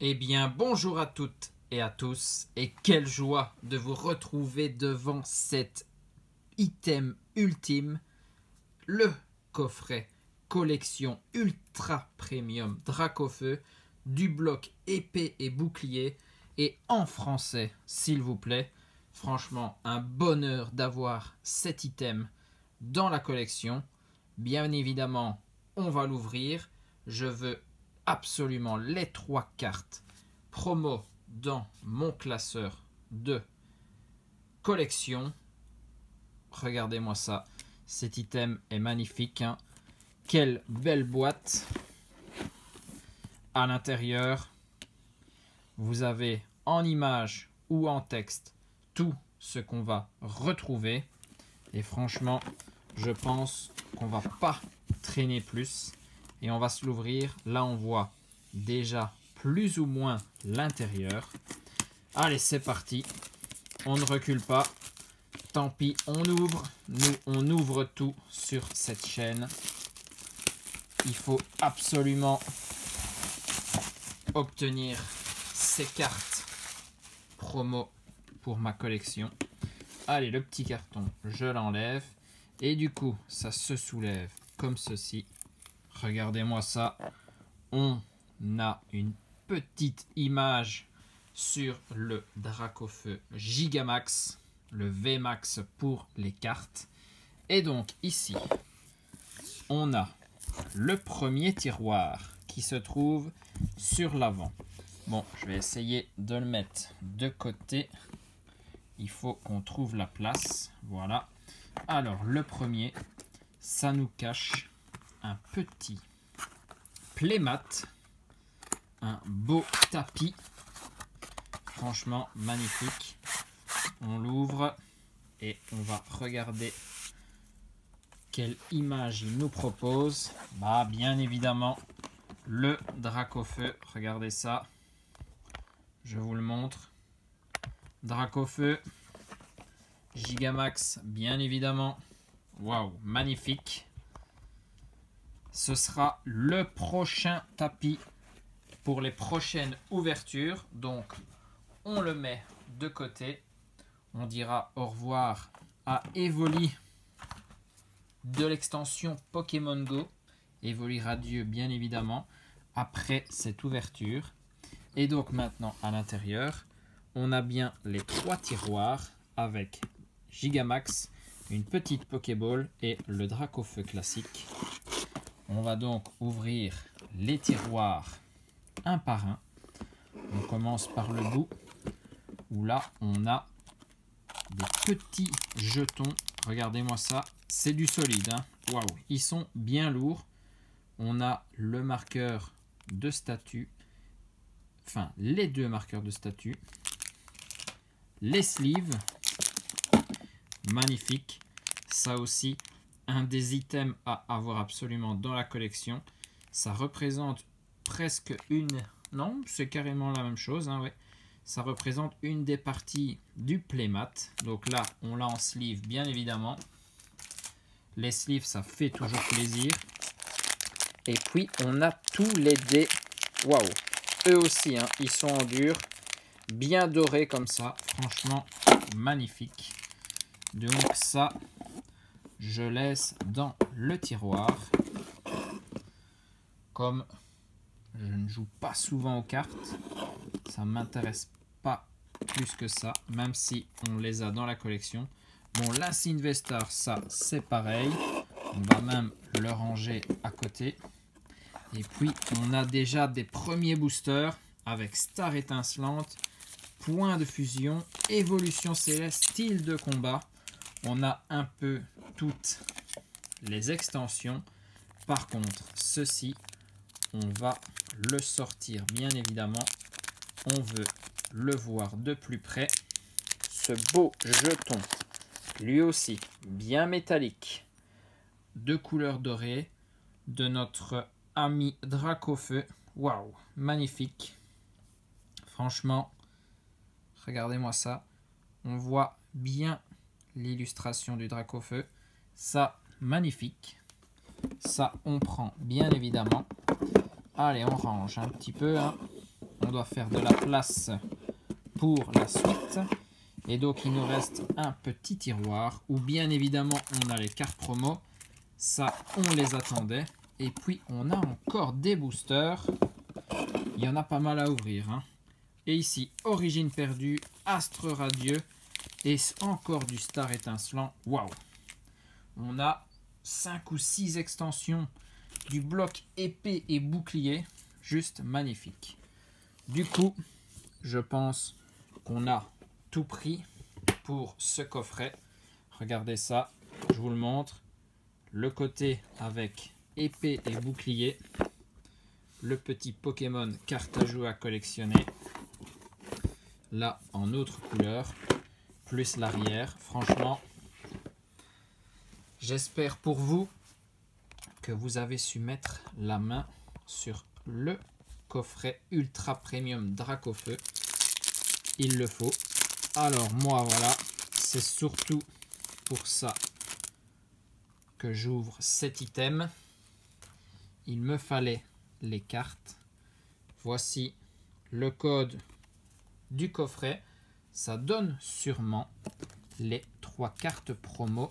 Eh bien, bonjour à toutes et à tous, et quelle joie de vous retrouver devant cet item ultime, le coffret collection ultra premium Dracofeu du bloc épée et bouclier, et en français, s'il vous plaît. Franchement, un bonheur d'avoir cet item dans la collection. Bien évidemment, on va l'ouvrir. Je veux absolument les 3 cartes promo dans mon classeur de collection. Regardez-moi ça, cet item est magnifique, hein. Quelle belle boîte. À l'intérieur, vous avez en image ou en texte tout ce qu'on va retrouver. Et franchement, je pense qu'on va pas traîner plus. Et on va se l'ouvrir. Là, on voit déjà plus ou moins l'intérieur. Allez, c'est parti. On ne recule pas. Tant pis, on ouvre. Nous, on ouvre tout sur cette chaîne. Il faut absolument obtenir ces cartes promo pour ma collection. Allez, le petit carton, je l'enlève. Et du coup, ça se soulève comme ceci. Regardez-moi ça. On a une petite image sur le Dracofeu Gigamax, le VMAX pour les cartes. Et donc ici, on a le premier tiroir qui se trouve sur l'avant. Bon, je vais essayer de le mettre de côté. Il faut qu'on trouve la place. Voilà. Alors, le premier, ça nous cache un petit playmat, un beau tapis, franchement magnifique. On l'ouvre et on va regarder quelle image il nous propose. Bah, bien évidemment, le Dracofeu. Regardez ça, je vous le montre. Dracofeu Gigamax, bien évidemment. Waouh, magnifique. Ce sera le prochain tapis pour les prochaines ouvertures. Donc, on le met de côté. On dira au revoir à Evoli de l'extension Pokémon Go. Evoli Radieux, bien évidemment, après cette ouverture. Et donc, maintenant, à l'intérieur, on a bien les 3 tiroirs avec Gigamax, une petite Pokéball et le Dracofeu classique. On va donc ouvrir les tiroirs un par un. On commence par le bout où là on a des petits jetons. Regardez-moi ça, c'est du solide, hein. Waouh, ils sont bien lourds. On a le marqueur de statut, enfin les 2 marqueurs de statut, les sleeves, magnifique. Ça aussi, un des items à avoir absolument dans la collection. Ça représente presque une... Non, c'est carrément la même chose, hein, ouais. Ça représente une des parties du playmat. Donc là, on l'a en sleeve, bien évidemment. Les sleeves, ça fait toujours plaisir. Et puis, on a tous les dés. Waouh! Eux aussi, hein, ils sont en dur. Bien dorés comme ça. Franchement, magnifique. Donc ça... je laisse dans le tiroir. Comme je ne joue pas souvent aux cartes, ça ne m'intéresse pas plus que ça, même si on les a dans la collection. Bon, l'Investor, ça c'est pareil. On va même le ranger à côté. Et puis, on a déjà des premiers boosters avec Star étincelante, Point de fusion, Évolution céleste, style de combat. On a un peu toutes les extensions. Par contre, ceci, on va le sortir bien évidemment. On veut le voir de plus près. Ce beau jeton, lui aussi bien métallique, de couleur dorée, de notre ami Dracofeu. Waouh, magnifique. Franchement, regardez-moi ça. On voit bien l'illustration du Dracofeu. Ça, magnifique. Ça, on prend bien évidemment. Allez, on range un petit peu, hein. on doit faire de la place pour la suite. Et donc il nous reste un petit tiroir où bien évidemment on a les cartes promo. Ça, on les attendait. Et puis on a encore des boosters. Il y en a pas mal à ouvrir, hein. Et ici, Origine perdue, Astre radieux et encore du Star étincelant. Waouh! On a 5 ou 6 extensions du bloc épée et bouclier. Juste magnifique. Du coup, je pense qu'on a tout pris pour ce coffret. Regardez ça, je vous le montre. Le côté avec épée et bouclier. Le petit Pokémon carte à jouer à collectionner. Là, en autre couleur. Plus l'arrière. Franchement, j'espère pour vous que vous avez su mettre la main sur le coffret ultra premium Dracofeu. Il le faut. Alors moi, voilà, c'est surtout pour ça que j'ouvre cet item. Il me fallait les cartes. Voici le code du coffret. Ça donne sûrement les 3 cartes promo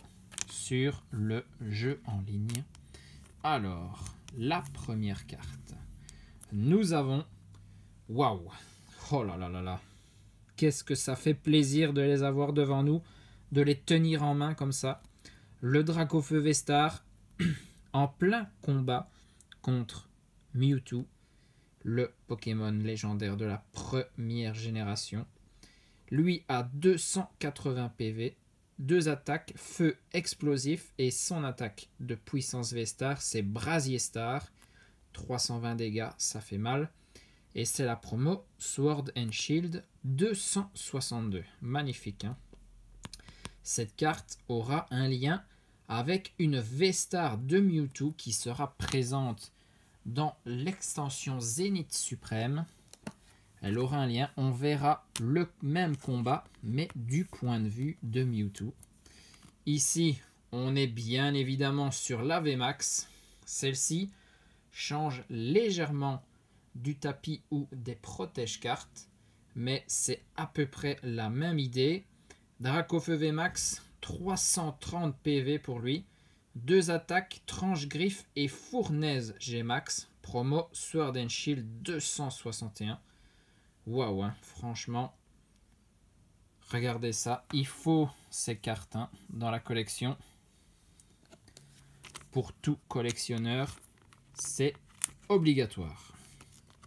sur le jeu en ligne. Alors, la première carte. Nous avons... Waouh! Oh là là là là! Qu'est-ce que ça fait plaisir de les avoir devant nous, de les tenir en main comme ça. Le Dracofeu V-Star en plein combat contre Mewtwo, le Pokémon légendaire de la première génération. Lui a 280 PV, 2 attaques, feu explosif et son attaque de puissance V-Star, c'est Brasier Star. 320 dégâts, ça fait mal. Et c'est la promo Sword and Shield 262. Magnifique, hein? Cette carte aura un lien avec une V-Star de Mewtwo qui sera présente dans l'extension Zénith Suprême. Elle aura un lien. On verra le même combat, mais du point de vue de Mewtwo. Ici, on est bien évidemment sur la VMAX. Celle-ci change légèrement du tapis ou des protège-cartes, mais c'est à peu près la même idée. Dracofeu VMAX, 330 PV pour lui. 2 attaques, tranche-griffe et fournaise Gmax. Promo Sword and Shield 261. Waouh, hein, franchement. Regardez ça. Il faut ces cartes, hein, dans la collection. Pour tout collectionneur, c'est obligatoire.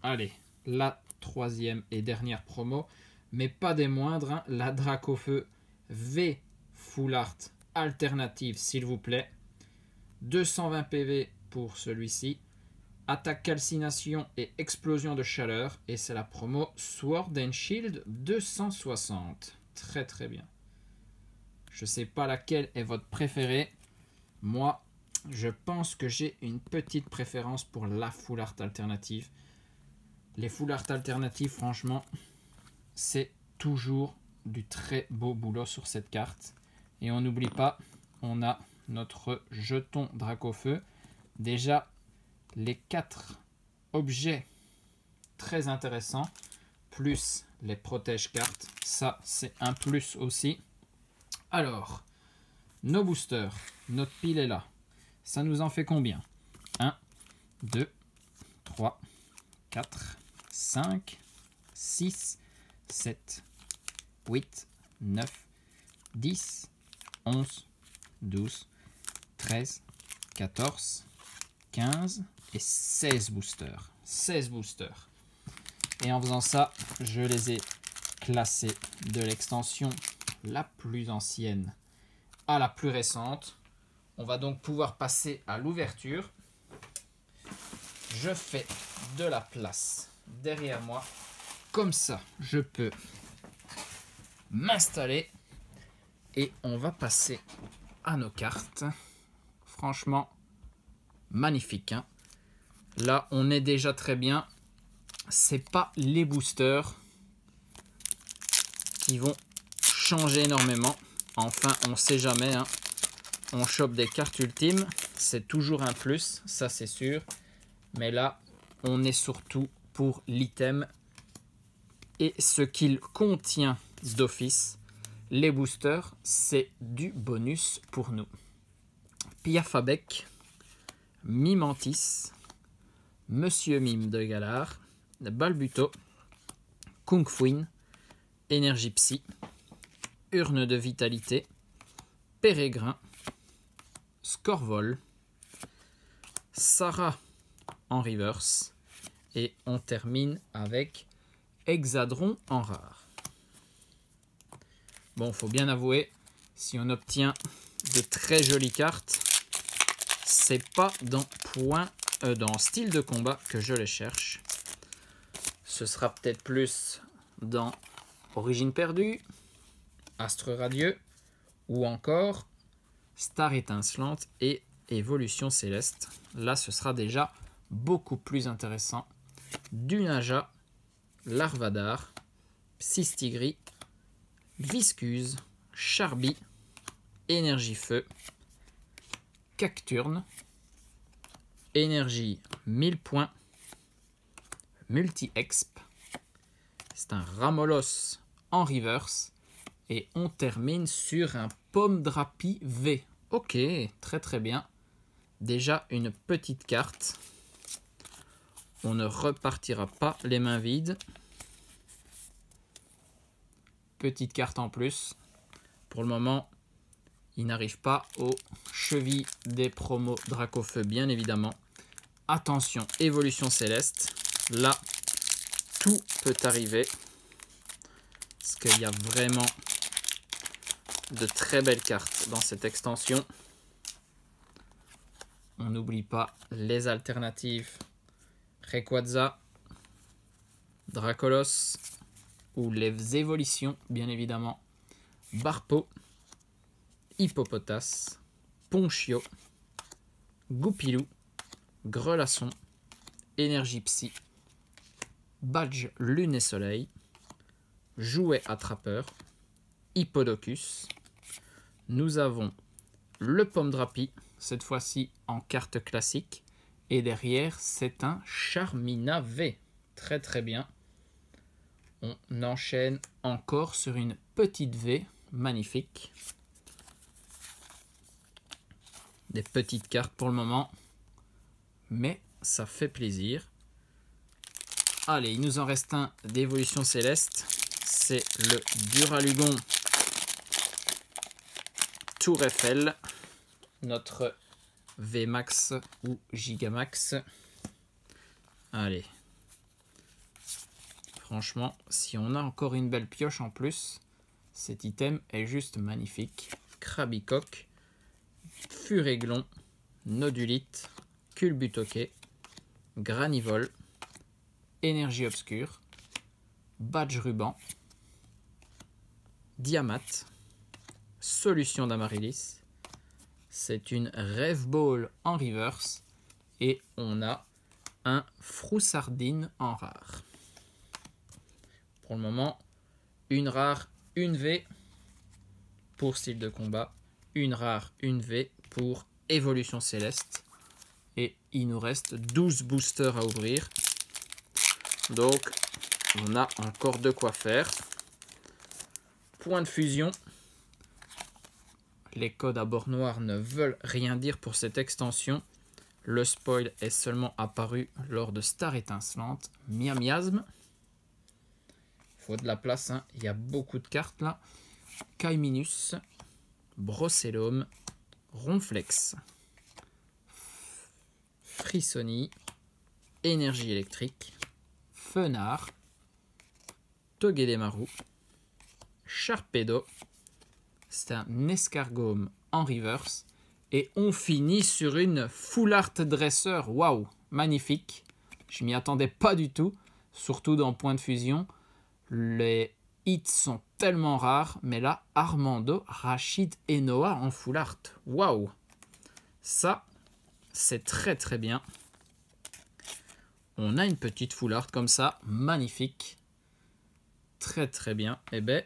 Allez, la troisième et dernière promo, mais pas des moindres, hein, la Dracofeu V Full Art alternative, s'il vous plaît. 220 PV pour celui-ci. Attaque calcination et explosion de chaleur. Et c'est la promo Sword and Shield 260. Très très bien. Je ne sais pas laquelle est votre préférée. Moi, je pense que j'ai une petite préférence pour la Full Art alternative. Les Full Art alternatives, franchement, c'est toujours du très beau boulot sur cette carte. Et on n'oublie pas, on a notre jeton Dracofeu. Déjà, les 4 objets très intéressants, plus les protège-cartes. Ça, c'est un plus aussi. Alors, nos boosters, notre pile est là. Ça nous en fait combien? 1, 2, 3, 4, 5, 6, 7, 8, 9, 10, 11, 12, 13, 14, 15 et 16 boosters. 16 boosters. Et en faisant ça, je les ai classés de l'extension la plus ancienne à la plus récente. On va donc pouvoir passer à l'ouverture. Je fais de la place derrière moi. Comme ça, je peux m'installer. Et on va passer à nos cartes. Franchement, magnifique, hein. Là, on est déjà très bien. C'est pas les boosters qui vont changer énormément. Enfin, on sait jamais, hein. On chope des cartes ultimes. C'est toujours un plus, ça c'est sûr. Mais là, on est surtout pour l'item Et ce qu'il contient d'office, les boosters, c'est du bonus pour nous. Piafabec, Mimantis, Monsieur Mime de Galar, Balbuto, Kung Fuin, Énergie Psy, Urne de Vitalité, Pérégrin, Scorvol, Sarah en reverse et on termine avec Hexadron en rare. Bon, faut bien avouer, si on obtient de très jolies cartes, c'est pas dans style de combat que je les cherche. Ce sera peut-être plus dans Origine perdue, Astre radieux ou encore Star étincelante et Évolution céleste. Là, ce sera déjà beaucoup plus intéressant. Dunaja, Larvadar, Psystigris, Viscuse, Charby, Énergie Feu, Cacturne, Énergie 1000 points, Multi-Exp. C'est un Ramolos en reverse. Et on termine sur un Pomdrapi V. Ok, très très bien. Déjà une petite carte. On ne repartira pas les mains vides. Petite carte en plus. Pour le moment, il n'arrive pas aux chevilles des promos Dracofeu, bien évidemment. Attention, Évolution céleste. Là, tout peut arriver. Parce qu'il y a vraiment de très belles cartes dans cette extension. On n'oublie pas les alternatives Rayquaza, Dracolos ou les évolutions, bien évidemment. Barpo, Hippopotas, Ponchio, Goupilou, Grelasson, Énergie Psy, Badge Lune et Soleil, Jouet Attrapeur, Hippodocus. Nous avons le Pomdrapi, cette fois-ci en carte classique. Et derrière, c'est un Charmina V. Très très bien. On enchaîne encore sur une petite V. Magnifique. Des petites cartes pour le moment. Mais ça fait plaisir. Allez, il nous en reste un d'évolution céleste. C'est le Duralugon Tour Eiffel. Notre VMAX ou Gigamax. Allez. Franchement, si on a encore une belle pioche en plus, cet item est juste magnifique. Krabicoque, Furéglon, Nodulite, Culbutoquet, Granivole, Énergie Obscure, Badge Ruban, Diamat, Solution d'Amaryllis. C'est une Rêve Ball en reverse. Et on a un Froussardine en rare. Pour le moment, une rare, une V pour style de combat. Une rare, une V pour évolution céleste. Et il nous reste 12 boosters à ouvrir. Donc, on a encore de quoi faire. Point de fusion. Les codes à bord noir ne veulent rien dire pour cette extension. Le spoil est seulement apparu lors de Star étincelante. Miasme. Il faut de la place, hein. Il y a beaucoup de cartes là. Caiminus, Brocellum, Ronflex, Frissoni, Énergie électrique, Fenard, Togedemaru, Sharpedo. C'est un escargome en reverse. Et on finit sur une Full Art Dresseur. Waouh, magnifique. Je m'y attendais pas du tout. Surtout dans Point de Fusion. Les hits sont tellement rares. Mais là, Armando, Rachid et Noah en Full Art. Waouh. Ça, c'est très très bien. On a une petite Full Art comme ça. Magnifique. Très très bien. Eh ben...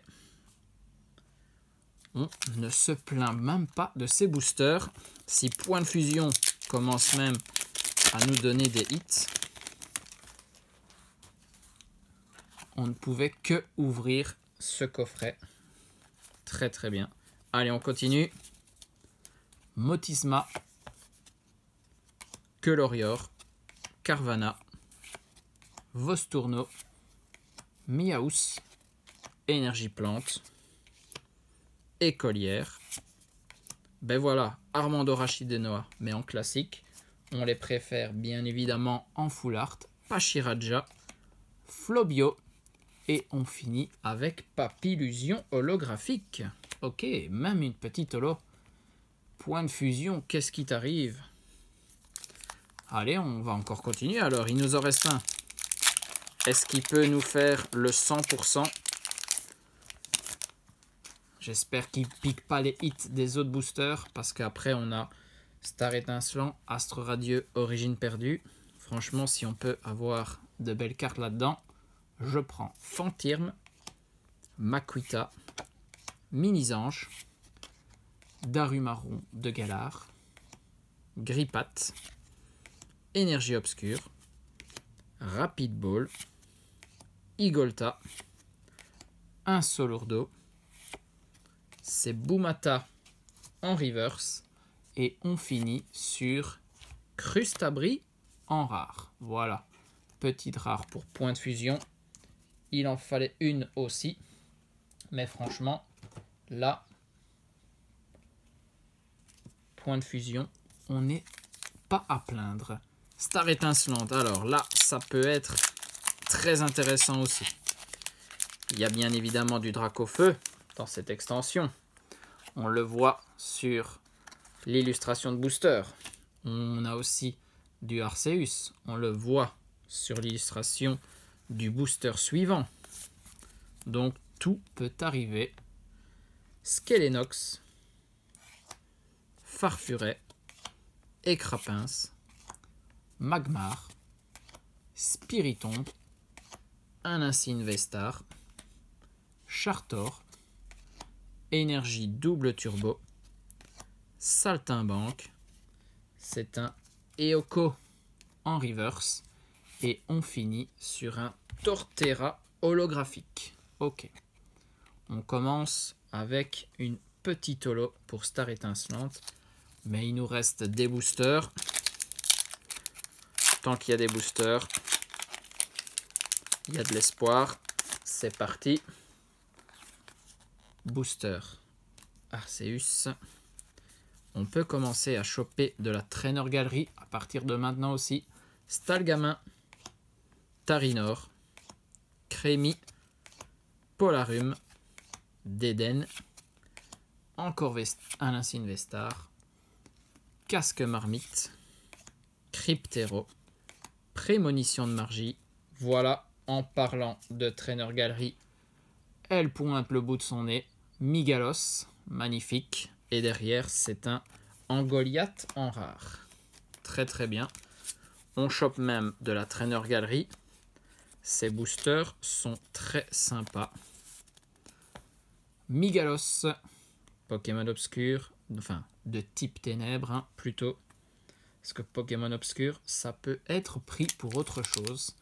on ne se plaint même pas de ces boosters. Si Point de Fusion commence même à nous donner des hits, on ne pouvait que ouvrir ce coffret. Très très bien. Allez, on continue. Motisma, Quelorior, Carvana, Vostourno, Miaus, Énergie Plante, Écolière. Ben voilà, Armando Rachidenoa, mais en classique. On les préfère bien évidemment en full art. Pachiraja, Flobio. Et on finit avec Papillusion holographique. Ok, même une petite holo. Point de fusion, qu'est-ce qui t'arrive? Allez, on va encore continuer. Alors, il nous en reste un. Est-ce qu'il peut nous faire le 100%? J'espère qu'il ne pique pas les hits des autres boosters. Parce qu'après, on a Star Étincelant, Astre Radieux, Origine Perdue. Franchement, si on peut avoir de belles cartes là-dedans, je prends Fantirme, Makuita, Minisange, Darumaron de Galar, Grippat, Énergie Obscure, Rapid Ball, Igolta, un Solurdo, c'est Boumata en reverse et on finit sur Crustabri en rare. Voilà, petite rare pour point de fusion. Il en fallait une aussi. Mais franchement, là, point de fusion, on n'est pas à plaindre. Star Étincelante, alors là, ça peut être très intéressant aussi. Il y a bien évidemment du Dracofeu dans cette extension. On le voit sur l'illustration de booster. On a aussi du Arceus. On le voit sur l'illustration du booster suivant. Donc tout peut arriver. Skelenox, Farfuret, Écrapince, Magmar, Spiritomb, Anincine Vestar, Chartor, Énergie double turbo, Saltimbanque, c'est un Eoko en reverse et on finit sur un Torterra holographique. Ok, on commence avec une petite holo pour Star Étincelante, mais il nous reste des boosters. Tant qu'il y a des boosters, il y a de l'espoir. C'est parti. Booster Arceus. On peut commencer à choper de la Trainer Gallery à partir de maintenant aussi. Stalgamin, Tarinor, Crémi, Polarum, Déden, encore Anincine Vestar, Casque Marmite, Cryptero, Prémonition de Margie. Voilà, en parlant de Trainer Gallery, elle pointe le bout de son nez. Migalos, magnifique. Et derrière, c'est un Angoliath en rare. Très très bien. On chope même de la Trainer Gallery. Ces boosters sont très sympas. Migalos, Pokémon obscur, enfin de type ténèbres hein, plutôt. Parce que Pokémon obscur, ça peut être pris pour autre chose.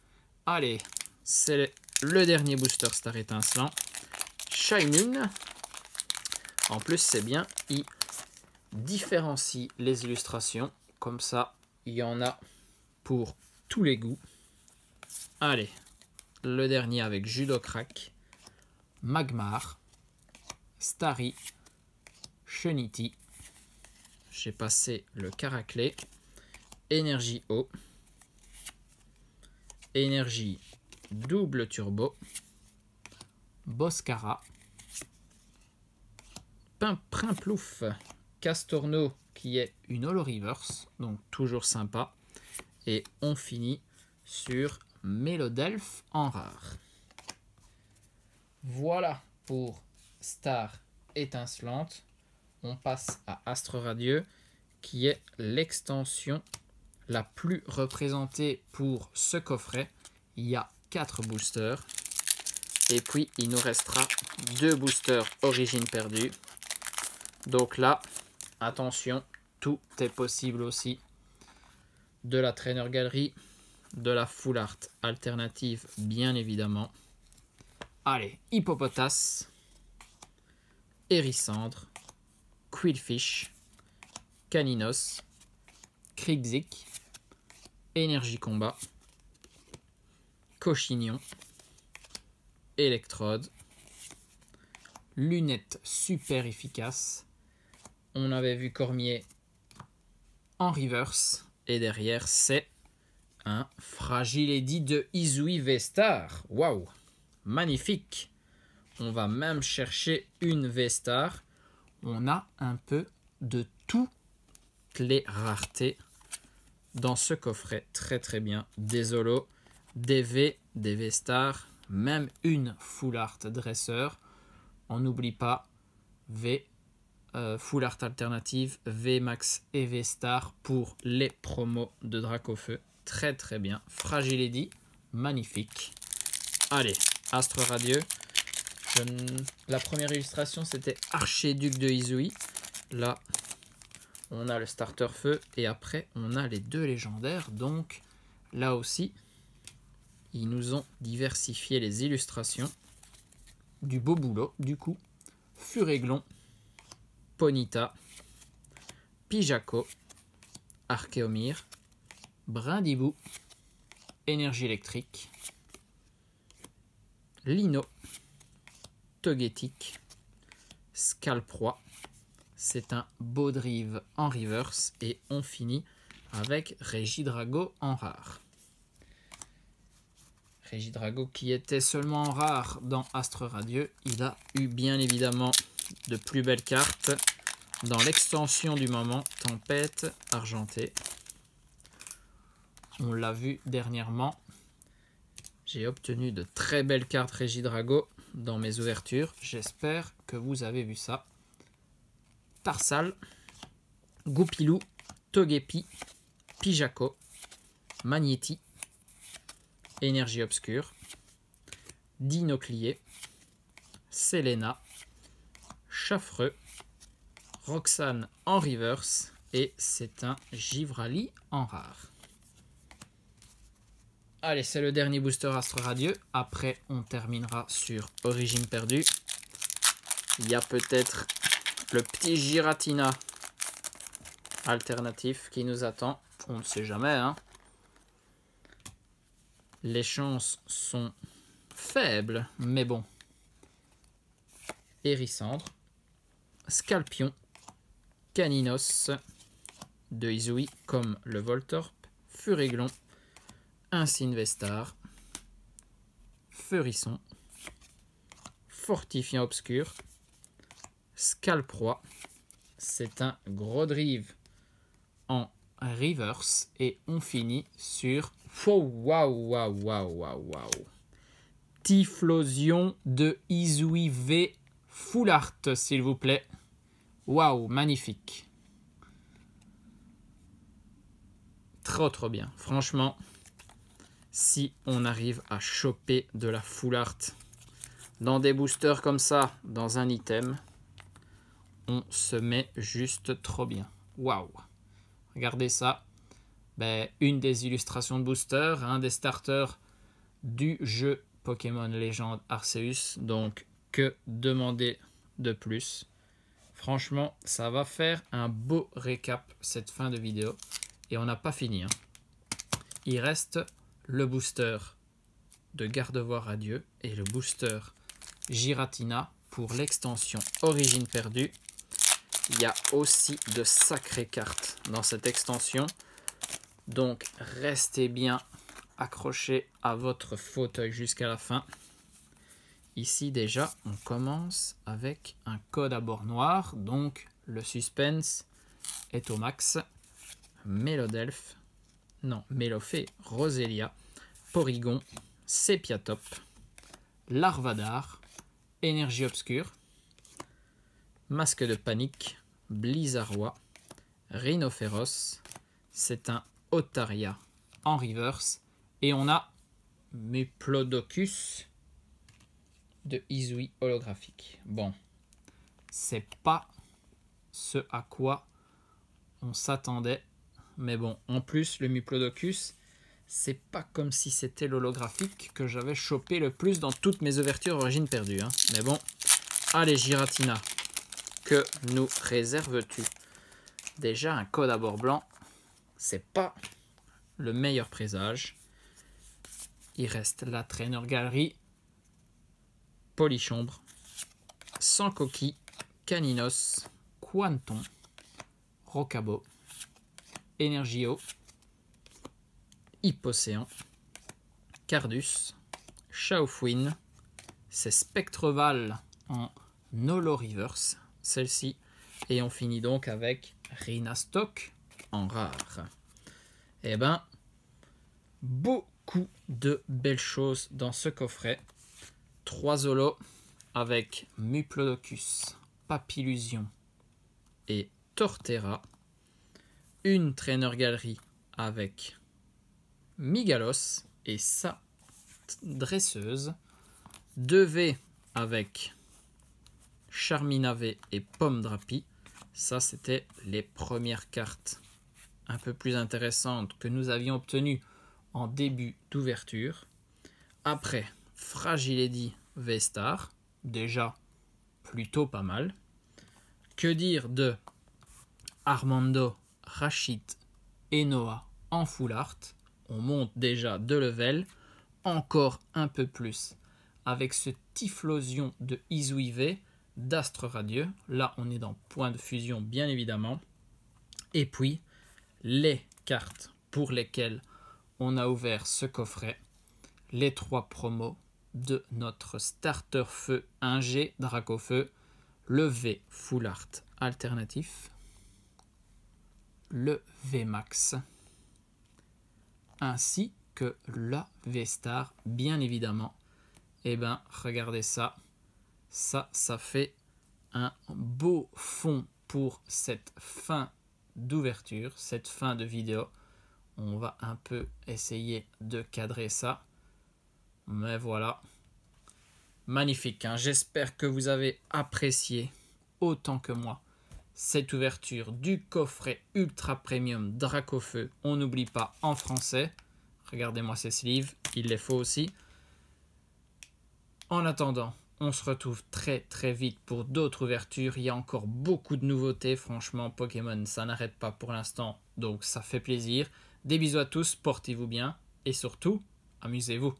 Allez, c'est le dernier booster Star Étincelant. Shainun. En plus, c'est bien, il différencie les illustrations. Comme ça, il y en a pour tous les goûts. Allez, le dernier avec Judocrack, Magmar, Starry, Chenity. J'ai passé le Caraclé. Énergie eau. Énergie double turbo. Boscara. Primplouf, Castorno qui est une holo reverse, donc toujours sympa. Et on finit sur Mélodelphe en rare. Voilà pour Star Étincelante. On passe à Astre Radieux qui est l'extension la plus représentée pour ce coffret. Il y a 4 boosters. Et puis il nous restera 2 boosters Origine Perdue. Donc là, attention, tout est possible aussi. De la Trainer Gallery, de la Full Art alternative, bien évidemment. Allez, Hippopotas, Hérissandre, Quillfish, Caninos, Krixik, Énergie Combat, Cochignon, Électrode, Lunettes super efficaces. On avait vu Cormier en reverse. Et derrière, c'est un Fragile Eddy de Izui V-Star. Waouh, magnifique. On va même chercher une V-Star. On a un peu de toutes les raretés dans ce coffret. Très très bien. Des Holos, des V, des V-Star, même une Full Art Dresseur. On n'oublie pas V, Full Art Alternative, V Max et V Star pour les promos de Dracofeu. Très très bien. Fragile Eddy, magnifique. Allez, Astre Radieux. La première illustration, c'était Archéduc de Izui. Là, on a le starter feu et après, on a les deux légendaires. Donc, là aussi, ils nous ont diversifié les illustrations. Du beau boulot, du coup. Furéglon, Ponyta, Pijaco, Archéomir, Brindibou, Énergie électrique, Lino, Togetic, Scalproie. C'est un Baudrive en reverse et on finit avec Régidrago en rare. Régidrago qui était seulement en rare dans Astre Radieux. Il a eu bien évidemment de plus belles cartes dans l'extension du moment, Tempête Argentée. On l'a vu dernièrement. J'ai obtenu de très belles cartes Régidrago dans mes ouvertures. J'espère que vous avez vu ça. Tarsal, Goupilou, Togepi, Pijaco, Magnéti, Énergie obscure, Dinoclier, Selena, Chaffreux, Roxane en reverse et c'est un Givrali en rare. Allez, c'est le dernier booster Astre Radieux. Après, on terminera sur Origine perdue. Il y a peut-être le petit Giratina alternatif qui nous attend. On ne sait jamais, hein. Les chances sont faibles, mais bon. Hérissandre, Scalpion, Caninos de Izui comme le Voltorb, Furéglon, Insinvestar, Feurisson, Fortifiant obscur, Scalproie. C'est un Grodrive en reverse et on finit sur waouh. Typhlosion de Izui V Full Art, s'il vous plaît. Waouh, magnifique. Trop bien. Franchement, si on arrive à choper de la Full Art dans des boosters comme ça, dans un item, on se met juste trop bien. Waouh. Regardez ça. Ben, une des illustrations de booster, un des starters du jeu Pokémon Légende Arceus. Donc, que demander de plus? Franchement, ça va faire un beau récap cette fin de vidéo. Et on n'a pas fini, hein. Il reste le booster de Gardevoir Radieux et le booster Giratina pour l'extension Origine perdue. Il y a aussi de sacrées cartes dans cette extension. Donc, restez bien accrochés à votre fauteuil jusqu'à la fin. Ici, déjà, on commence avec un code à bord noir. Donc, le suspense est au max. Mélodelphe, non, Mélofée, Roselia, Porygon, Sépiatop, Larvadar, Énergie obscure, Masque de panique, Blizzardois, Rhinophéros. C'est un Otaria en reverse. Et on a Muplodocus de Izui holographique. Bon, c'est pas ce à quoi on s'attendait. Mais bon, en plus, le Muplodocus, c'est pas comme si c'était l'holographique que j'avais chopé le plus dans toutes mes ouvertures origine perdue. Hein. Mais bon, allez Giratina, que nous réserves-tu? Déjà un code à bord blanc, c'est pas le meilleur présage. Il reste la Trainer Gallery, Polichombre, Sans Coquille, Caninos, Quanton, Rocabo, Energio, Hypocéan, Cardus, Shaofwin, c'est Spectreval en Holo Reverse, celle-ci, et on finit donc avec Rhinastock en rare. Eh ben, beaucoup de belles choses dans ce coffret. 3 holos avec Muplodocus, Papillusion et Torterra. Une Trainer Gallery avec Migalos et sa dresseuse. 2 V avec Charminavé et Pomme Drapi. Ça, c'était les premières cartes un peu plus intéressantes que nous avions obtenues en début d'ouverture. Après, Fragile Eddy V-Star, déjà plutôt pas mal. Que dire de Armando, Rachid et Noah en full art? On monte déjà 2 levels, encore un peu plus avec ce Typhlosion de Izuive, d'Astre Radieux. Là, on est dans point de fusion, bien évidemment. Et puis, les cartes pour lesquelles on a ouvert ce coffret, les 3 promos de notre starter feu 1G Dracofeu, le V Full Art alternatif, le VMAX, ainsi que la V-Star, bien évidemment. Et ben, regardez ça. Ça fait un beau fond pour cette fin d'ouverture, cette fin de vidéo. On va un peu essayer de cadrer ça. Mais voilà. Magnifique, hein. J'espère que vous avez apprécié autant que moi cette ouverture du coffret Ultra Premium Dracofeu. On n'oublie pas en français. Regardez-moi ces sleeves, il les faut aussi. En attendant, on se retrouve très très vite pour d'autres ouvertures. Il y a encore beaucoup de nouveautés. Franchement, Pokémon, ça n'arrête pas pour l'instant. Donc ça fait plaisir. Des bisous à tous, portez-vous bien. Et surtout, amusez-vous.